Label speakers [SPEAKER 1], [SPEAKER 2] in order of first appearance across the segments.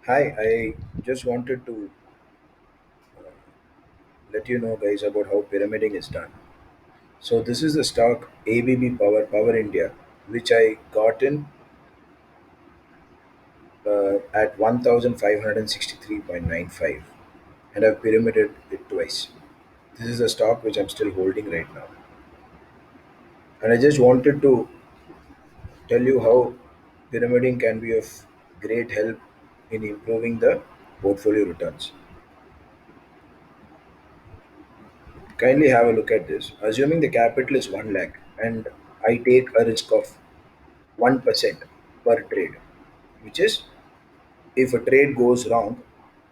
[SPEAKER 1] Hi, I just wanted to let you know, guys, about how pyramiding is done. So this is the stock ABB Power India, which I got in at 1,563.95, and I've pyramided it twice. This is the stock which I'm still holding right now, and I just wanted to tell you how pyramiding can be of great help in improving the portfolio returns. Kindly have a look at this. Assuming the capital is 1 lakh and I take a risk of 1% per trade, which is if a trade goes wrong,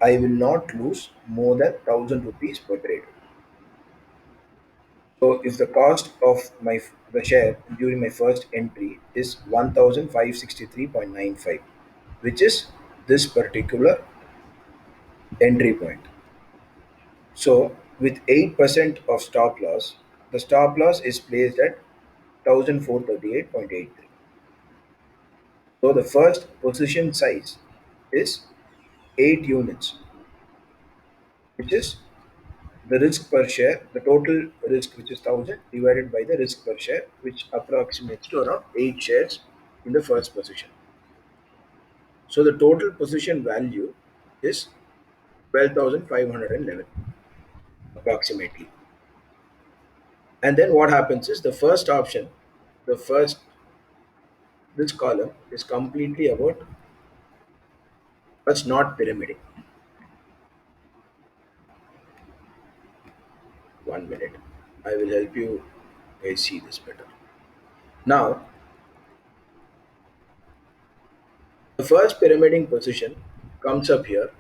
[SPEAKER 1] I will not lose more than 1000 rupees per trade. So if the cost of the share during my first entry is 1563.95, which is this particular entry point. So with 8% of stop loss, the stop loss is placed at 1438.83. So the first position size is 8 units, which is the risk per share, the total risk, which is 1000, divided by the risk per share, which approximates to around 8 shares in the first position. So the total position value is 12,511 approximately. And then what happens is the first option, the first this column is completely about us not pyramiding. 1 minute. I will help you guys see this better. Now, the first pyramiding position comes up here.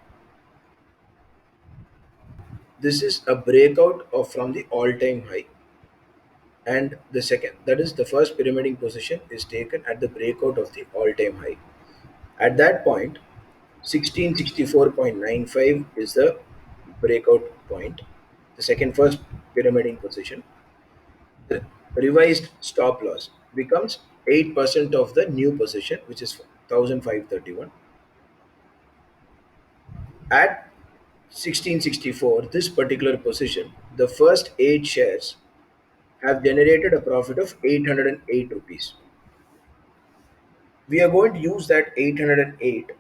[SPEAKER 1] This is a breakout of from the all-time high. And the second, that is the first pyramiding position is taken at the breakout of the all-time high. At that point, 1664.95 is the breakout point. The second first pyramiding position. The revised stop loss becomes 8% of the new position, which is 1531. At 1664, this particular position, the first 8 shares have generated a profit of 808 rupees. We are going to use that 808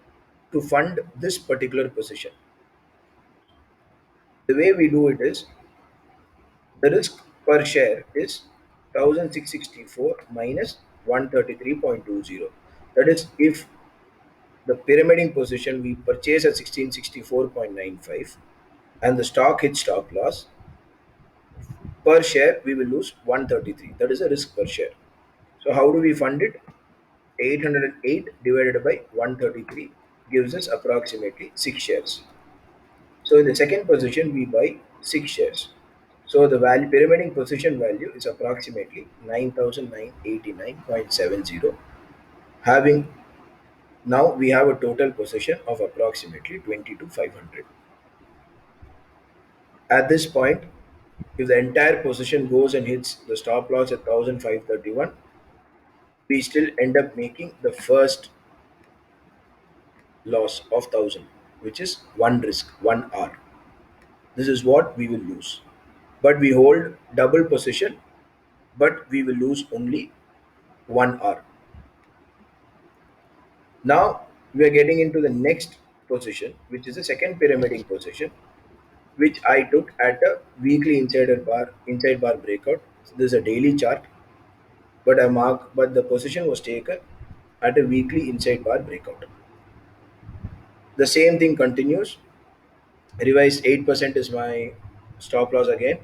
[SPEAKER 1] to fund this particular position. The way we do it is the risk per share is 1664 minus 133.20. That is, if the pyramiding position we purchase at 1664.95 and the stock hits stop loss, per share we will lose 133. That is a risk per share. So how do we fund it? 808 divided by 133 gives us approximately 6 shares. So in the second position we buy 6 shares. So the value pyramiding position value is approximately 9989.70. Having now we have a total position of approximately 22,500. At this point, if the entire position goes and hits the stop loss at 1531, we still end up making the first loss of 1000, which is one risk, 1 hour. This is what we will lose. But we hold double position, but we will lose only 1 hour. Now we are getting into the next position, which is the second pyramiding position, which I took at a weekly inside bar breakout. So this is a daily chart, but the position was taken at a weekly inside bar breakout. The same thing continues. Revised 8% is my stop loss again,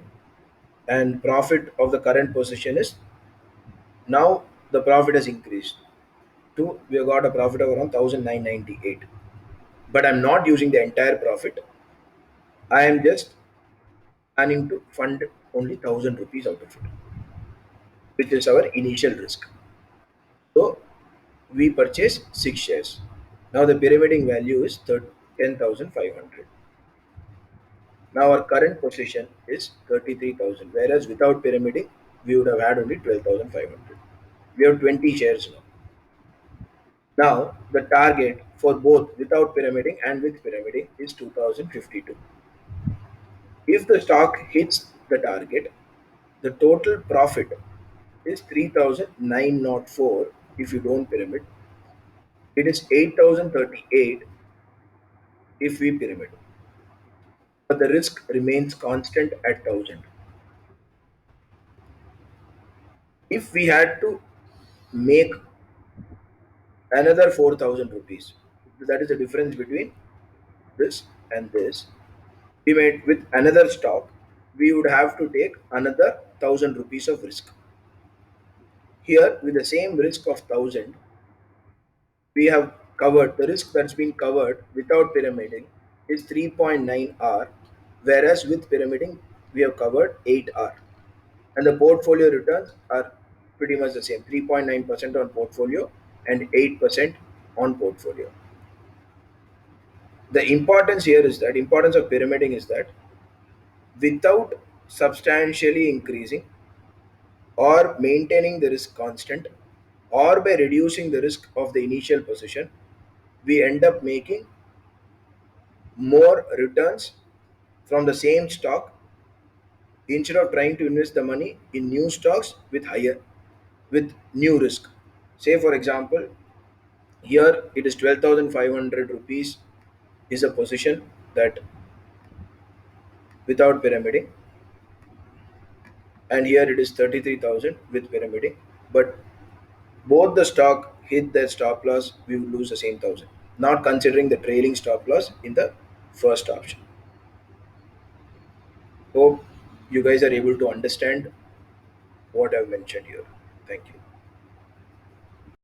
[SPEAKER 1] and profit of the current position is now the profit has increased to we have got a profit of around 1998. But I'm not using the entire profit. I am just planning to fund only 1000 rupees out of it, which is our initial risk. So we purchase 6 shares. Now the pyramiding value is 10,500. Now our current position is 33,000, whereas without pyramiding, we would have had only 12,500. We have 20 shares now. Now the target for both without pyramiding and with pyramiding is 2052. If the stock hits the target, the total profit is 3904. If you don't pyramid, it is 8038 if we pyramid, but the risk remains constant at 1000. If we had to make another 4000 rupees, that is the difference between this and this, we made with another stock, we would have to take another 1000 rupees of risk. Here, with the same risk of 1000, we have covered the risk that's been covered without pyramiding is 3.9 R, whereas with pyramiding, we have covered 8 R. And the portfolio returns are pretty much the same, 3.9% on portfolio and 8% on portfolio. The importance of pyramiding is that without substantially increasing or maintaining the risk constant, or by reducing the risk of the initial position, we end up making more returns from the same stock instead of trying to invest the money in new stocks with new risk. Say for example, here it is 12,500 rupees is a position that without pyramiding, and here it is 33,000 with pyramiding. But both the stock hit their stop loss, we will lose the same 1,000. Not considering the trailing stop loss in the first option. Hope you guys are able to understand what I've mentioned here. Thank you.